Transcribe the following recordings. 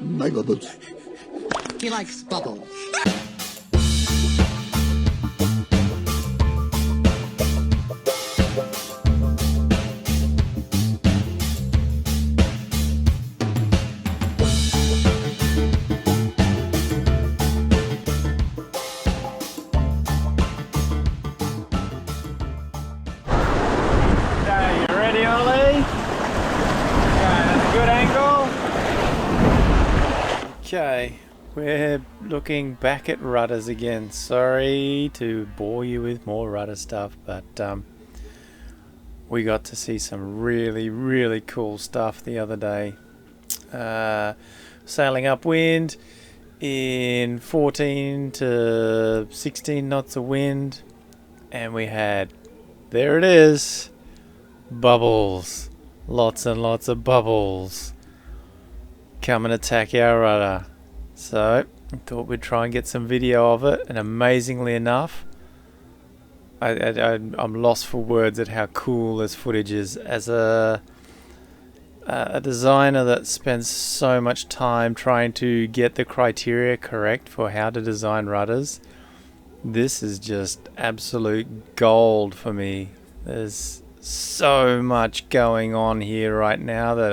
My bubbles. He likes bubbles. Ready, Ollie? Okay, that's a good angle. Okay, we're looking back at rudders again. Sorry to bore you with more rudder stuff, but we got to see some really cool stuff the other day. Sailing upwind in 14 to 16 knots of wind, and we had, there it is, bubbles. Lots and lots of bubbles. Come and attack our rudder. So I thought we'd try and get some video of it, and amazingly enough, I'm lost for words at how cool this footage is. As a designer that spends so much time trying to get the criteria correct for how to design rudders, this is just absolute gold for me. There's so much going on here right now that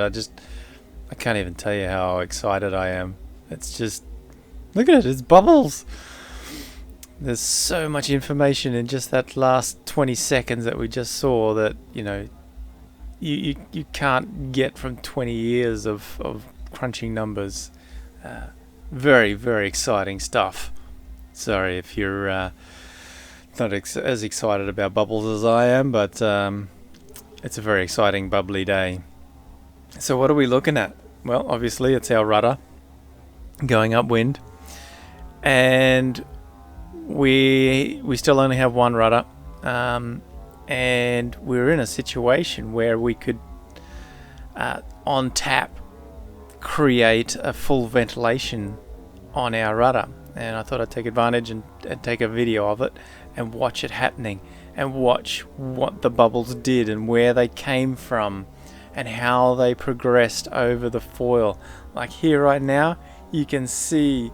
I can't even tell you how excited I am. It's just, look at it, it's bubbles. There's so much information in just that last 20 seconds that we just saw that, you know, you can't get from 20 years of crunching numbers. Very exciting stuff. Sorry if you're not as excited about bubbles as I am, but it's a very exciting, bubbly day. So what are we looking at? Well, obviously it's our rudder going upwind, and we still only have one rudder, and we're in a situation where we could on tap create a full ventilation on our rudder, and I thought I'd take advantage and take a video of it and watch it happening, and watch what the bubbles did and where they came from and how they progressed over the foil. Like here right now, you can see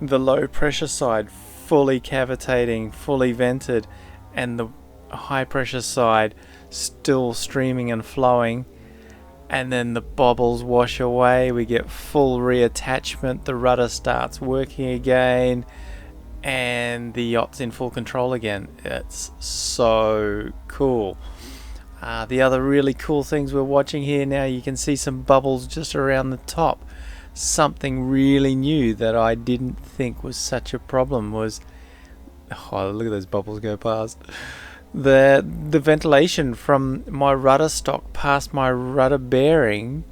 the low pressure side fully cavitating, fully vented, and the high pressure side still streaming and flowing, and then the bubbles wash away, we get full reattachment, the rudder starts working again, and the yacht's in full control again. It's so cool. The other really cool things we're watching here now, you can see some bubbles just around the top. Something really new that I didn't think was such a problem was, oh, look at those bubbles go past. The ventilation from my rudder stock past my rudder bearing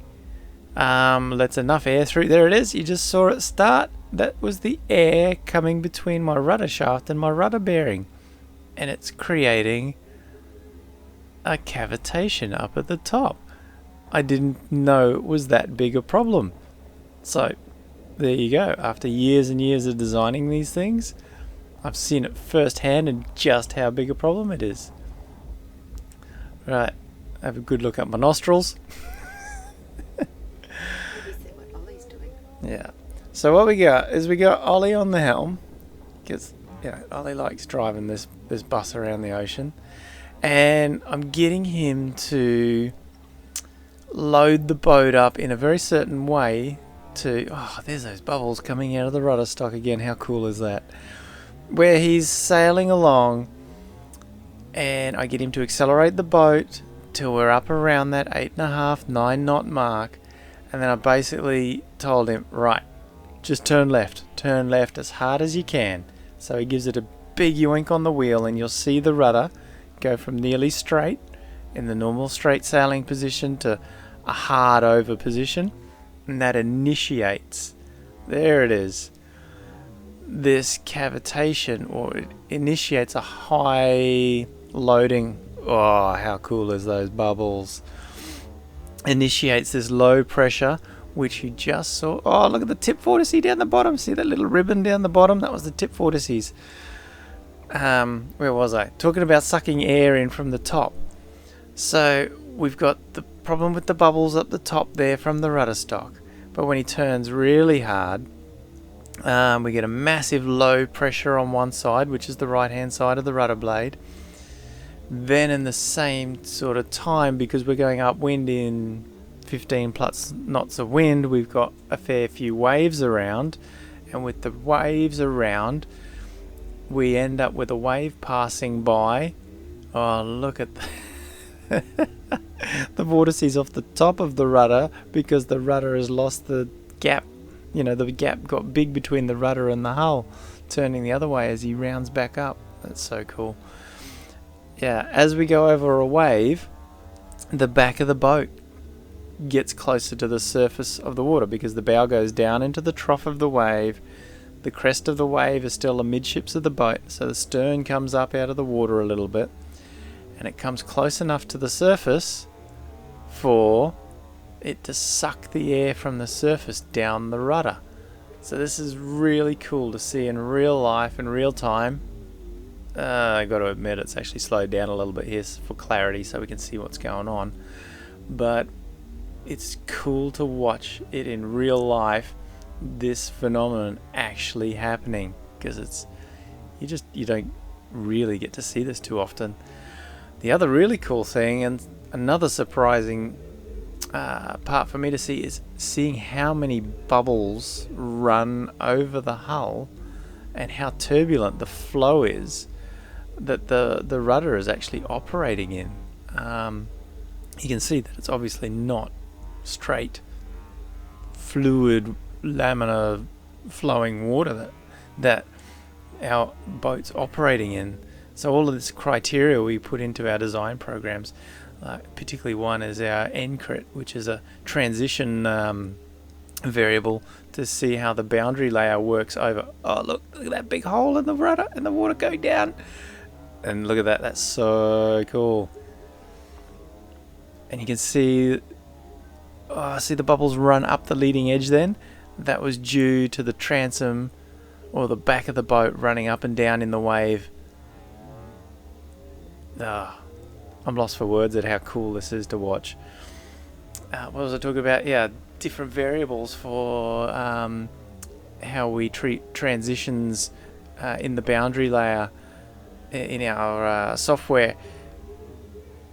lets enough air through. There it is, you just saw it start. That was the air coming between my rudder shaft and my rudder bearing, and it's creating a cavitation up at the top. I didn't know it was that big a problem. So there you go. After years and years of designing these things, I've seen it firsthand and just how big a problem it is. Right, have a good look at my nostrils. Yeah. So what we got is we got Ollie on the helm, because Ollie likes driving this bus around the ocean, and I'm getting him to load the boat up in a very certain way to, oh, there's those bubbles coming out of the rudder stock again. How cool is that? Where he's sailing along, and I get him to accelerate the boat till we're up around that 8.5, 9 knot mark, and then I basically told him, right, just turn left as hard as you can. So he gives it a big yoink on the wheel, and you'll see the rudder go from nearly straight in the normal straight sailing position to a hard over position, and that initiates, there it is, this cavitation, or it initiates a high loading. Oh, how cool is those bubbles? Initiates this low pressure, which you just saw. Oh, look at the tip vortice down the bottom. See that little ribbon down the bottom? That was the tip vortices. Where was I? Talking about sucking air in from the top. So we've got the problem with the bubbles up the top there from the rudder stock, but when he turns really hard, we get a massive low pressure on one side, which is the right hand side of the rudder blade. Then in the same sort of time, because we're going upwind in 15 plus knots of wind, we've got a fair few waves around, and with the waves around, we end up with a wave passing by. Oh, look at the vortices off the top of the rudder, because the rudder has lost the gap. You know, the gap got big between the rudder and the hull, turning the other way as he rounds back up. That's so cool. Yeah, as we go over a wave, the back of the boat gets closer to the surface of the water, because the bow goes down into the trough of the wave. The crest of the wave is still amidships of the boat, so the stern comes up out of the water a little bit, and it comes close enough to the surface for it to suck the air from the surface down the rudder. So this is really cool to see in real life, in real time. I got to admit, it's actually slowed down a little bit here for clarity so we can see what's going on, but it's cool to watch it in real life, this phenomenon actually happening, because you don't really get to see this too often. The other really cool thing, and another surprising part for me to see, is seeing how many bubbles run over the hull and how turbulent the flow is that the rudder is actually operating in. You can see that it's obviously not straight fluid laminar flowing water that our boat's operating in. So all of this criteria we put into our design programs, particularly one is our NCRIT, which is a transition variable to see how the boundary layer works over. Oh, look at that big hole in the rudder and the water going down. And look at that, that's so cool. And you can see, see the bubbles run up the leading edge then. That was due to the transom, or the back of the boat, running up and down in the wave. I'm lost for words at how cool this is to watch. What was I talking about? Yeah, different variables for how we treat transitions in the boundary layer in our software,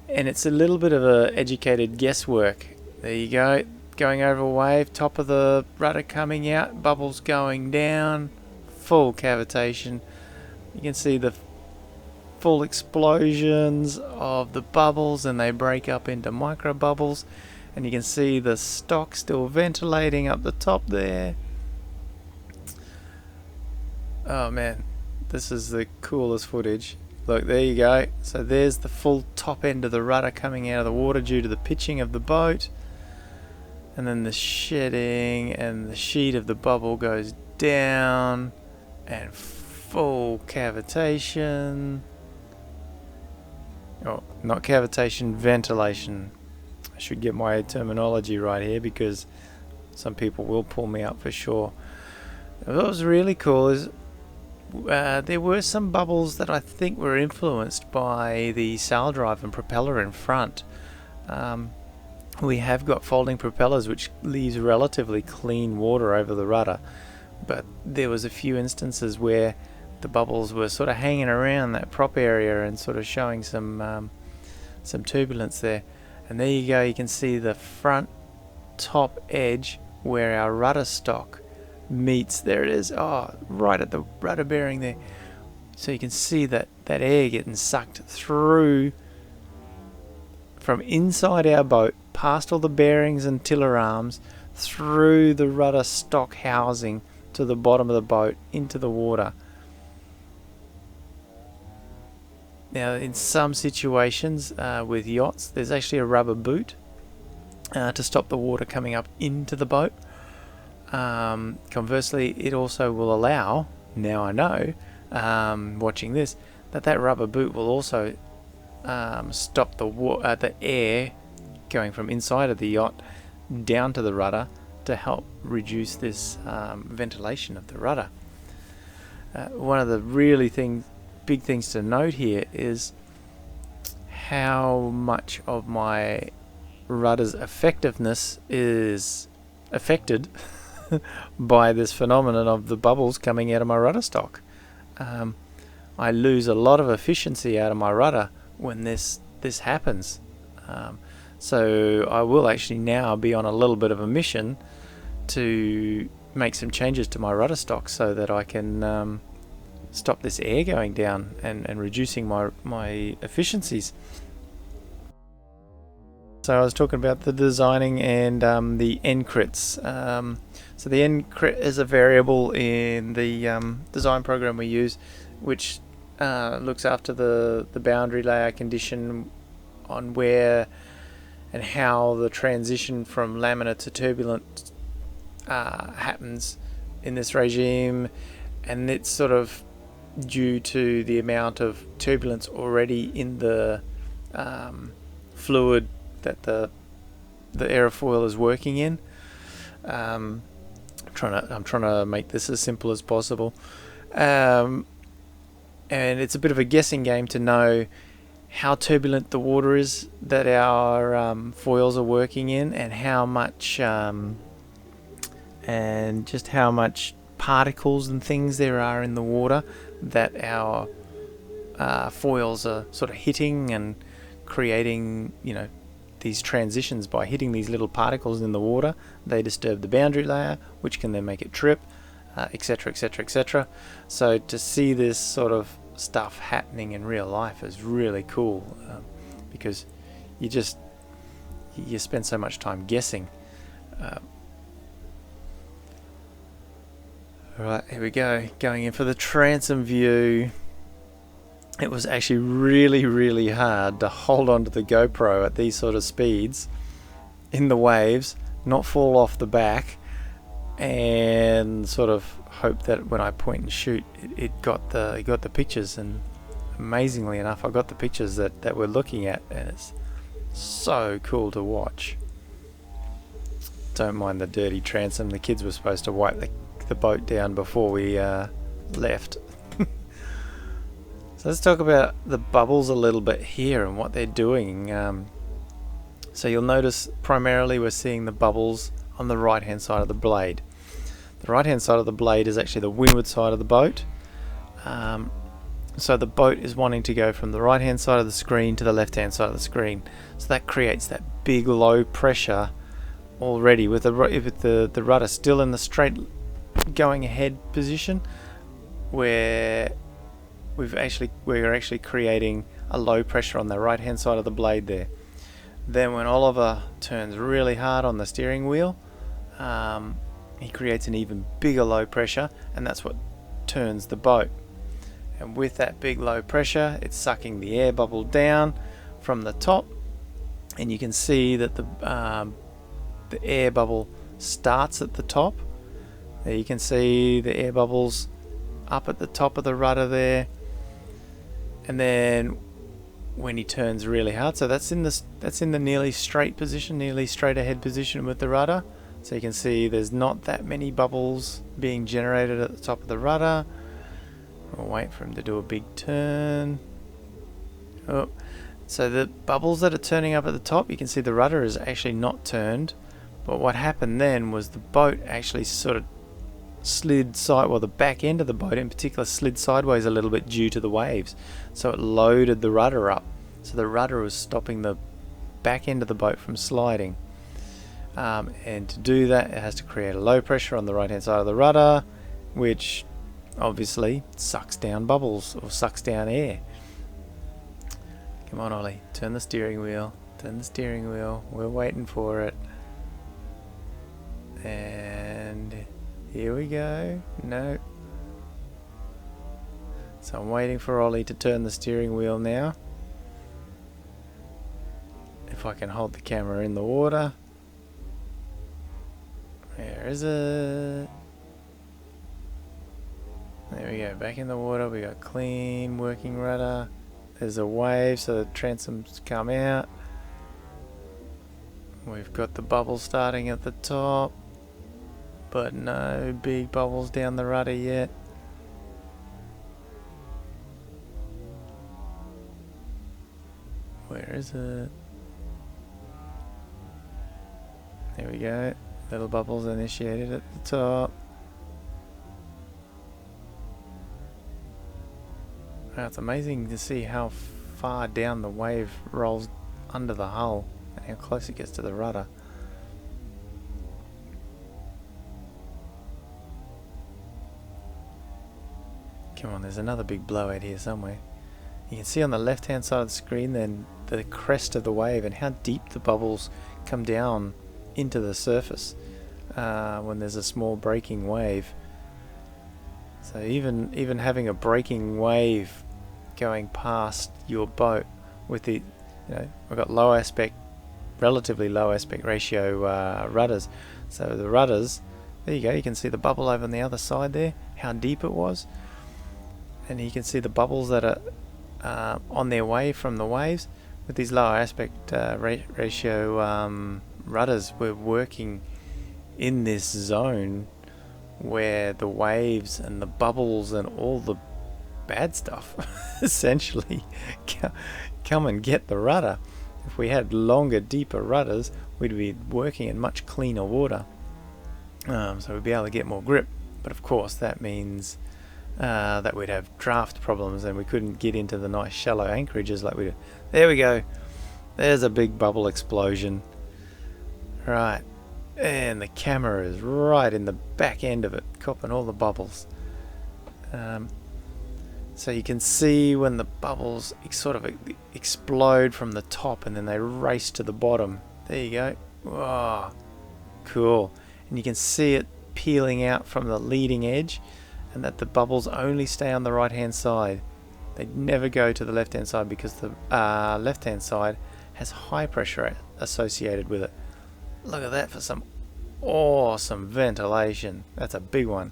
and it's a little bit of a educated guesswork. There you go, going over a wave, top of the rudder coming out, bubbles going down, full cavitation. You can see the full explosions of the bubbles, and they break up into micro bubbles, and you can see the stock still ventilating up the top there. Oh man, this is the coolest footage. Look, there you go. So there's the full top end of the rudder coming out of the water due to the pitching of the boat, and then the shedding, and the sheet of the bubble goes down, and full cavitation. Oh, not cavitation, ventilation. I should get my terminology right here, because some people will pull me up for sure. What was really cool is there were some bubbles that I think were influenced by the sail drive and propeller in front. We have got folding propellers, which leaves relatively clean water over the rudder, but there was a few instances where the bubbles were sort of hanging around that prop area and sort of showing some turbulence there. And there you go, you can see the front top edge where our rudder stock meets. There it is, right at the rudder bearing there. So you can see that air getting sucked through from inside our boat, past all the bearings and tiller arms, through the rudder stock housing to the bottom of the boat into the water. Now, in some situations with yachts, there's actually a rubber boot to stop the water coming up into the boat. Conversely, it also will allow, now I know, watching this, that rubber boot will also stop the air going from inside of the yacht down to the rudder to help reduce this ventilation of the rudder. One of the really big things to note here is how much of my rudder's effectiveness is affected by this phenomenon of the bubbles coming out of my rudder stock. I lose a lot of efficiency out of my rudder when this happens. So I will actually now be on a little bit of a mission to make some changes to my rudder stock so that I can stop this air going down and reducing my efficiencies. So I was talking about the designing and the N-crits. So the N-crit is a variable in the design program we use, which looks after the boundary layer condition on where and how the transition from laminar to turbulent happens in this regime, and it's sort of due to the amount of turbulence already in the fluid that the aerofoil is working in. I'm trying to make this as simple as possible, and it's a bit of a guessing game to know how turbulent the water is that our foils are working in, and how much and just how much particles and things there are in the water that our foils are sort of hitting and creating, these transitions. By hitting these little particles in the water, they disturb the boundary layer, which can then make it trip, etc, etc, etc. So to see this sort of stuff happening in real life is really cool, because you spend so much time guessing. Alright, here we go, going in for the transom view. It was actually really, really hard to hold on to the GoPro at these sort of speeds in the waves, not fall off the back, and sort of hope that when I point and shoot, it got the pictures. And amazingly enough, I got the pictures that we're looking at, and it's so cool to watch. Don't mind the dirty transom. The kids were supposed to wipe the boat down before we left. So let's talk about the bubbles a little bit here and what they're doing. So you'll notice primarily we're seeing the bubbles on the right hand side of the blade. The right hand side of the blade is actually the windward side of the boat. So the boat is wanting to go from the right hand side of the screen to the left hand side of the screen. So that creates that big low pressure already with the rudder still in the straight going ahead position, where we're actually creating a low pressure on the right hand side of the blade there. Then when Oliver turns really hard on the steering wheel, he creates an even bigger low pressure, and that's what turns the boat. And with that big low pressure, it's sucking the air bubble down from the top, and you can see that the air bubble starts at the top. There you can see the air bubbles up at the top of the rudder there, and then when he turns really hard, so that's in the nearly straight position, nearly straight ahead position with the rudder. So you can see there's not that many bubbles being generated at the top of the rudder. We'll wait for him to do a big turn. Oh, so the bubbles that are turning up at the top, you can see the rudder is actually not turned, but what happened then was the boat actually sort of slid the back end of the boat in particular slid sideways a little bit due to the waves, so it loaded the rudder up, so the rudder was stopping the back end of the boat from sliding, and to do that it has to create a low pressure on the right hand side of the rudder, which obviously sucks down bubbles or sucks down air. Come on, Ollie, turn the steering wheel, we're waiting for it. And here we go. No. So I'm waiting for Ollie to turn the steering wheel now. If I can hold the camera in the water. Where is it? There we go, back in the water. We got clean working rudder. There's a wave, so the transoms come out. We've got the bubble starting at the top, but no big bubbles down the rudder yet. Where is it? There we go. Little bubbles initiated at the top. Wow, it's amazing to see how far down the wave rolls under the hull and how close it gets to the rudder. Come on, there's another big blowout here somewhere. You can see on the left hand side of the screen then the crest of the wave and how deep the bubbles come down into the surface when there's a small breaking wave. So even having a breaking wave going past your boat with the, we've got relatively low aspect ratio rudders. So the rudders, there you go, you can see the bubble over on the other side there, how deep it was. And you can see the bubbles that are on their way from the waves. With these lower aspect ratio rudders, we're working in this zone where the waves and the bubbles and all the bad stuff essentially come and get the rudder. If we had longer, deeper rudders, we'd be working in much cleaner water, so we'd be able to get more grip. But of course that means that we'd have draft problems and we couldn't get into the nice shallow anchorages like we do. There we go. There's a big bubble explosion. Right. And the camera is right in the back end of it, copping all the bubbles. So you can see when the bubbles sort of explode from the top and then they race to the bottom. There you go. Wow, cool. And you can see it peeling out from the leading edge, and that the bubbles only stay on the right hand side. They never go to the left hand side because the left hand side has high pressure associated with it. Look at that for some awesome ventilation. That's a big one.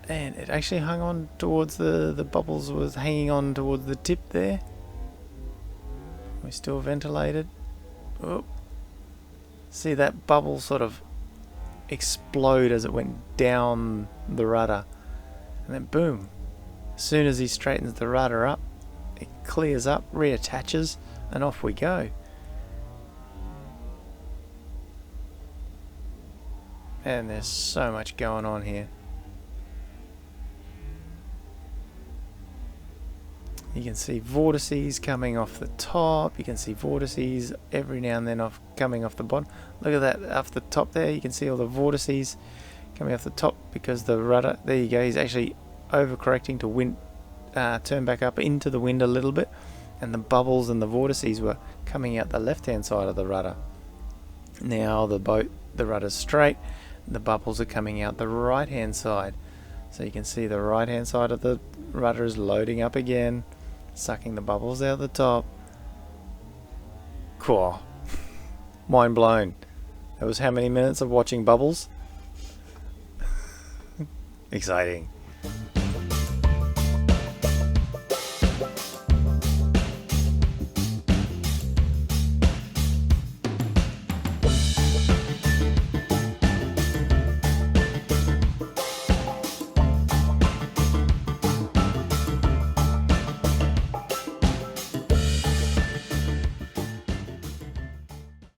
And it actually hung on towards the bubbles was hanging on towards the tip there. We still ventilated. Oh. See that bubble sort of explode as it went down the rudder. And then boom. As soon as he straightens the rudder up, it clears up, reattaches, and off we go. And there's so much going on here. You can see vortices coming off the top. You can see vortices every now and then coming off the bottom. Look at that off the top there. You can see all the vortices coming off the top because the rudder, there you go, he's actually overcorrecting to wind, turn back up into the wind a little bit. And the bubbles and the vortices were coming out the left hand side of the rudder. Now the rudder's straight. The bubbles are coming out the right hand side. So you can see the right hand side of the rudder is loading up again, sucking the bubbles out the top. Cool. Mind blown. That was how many minutes of watching bubbles? Exciting.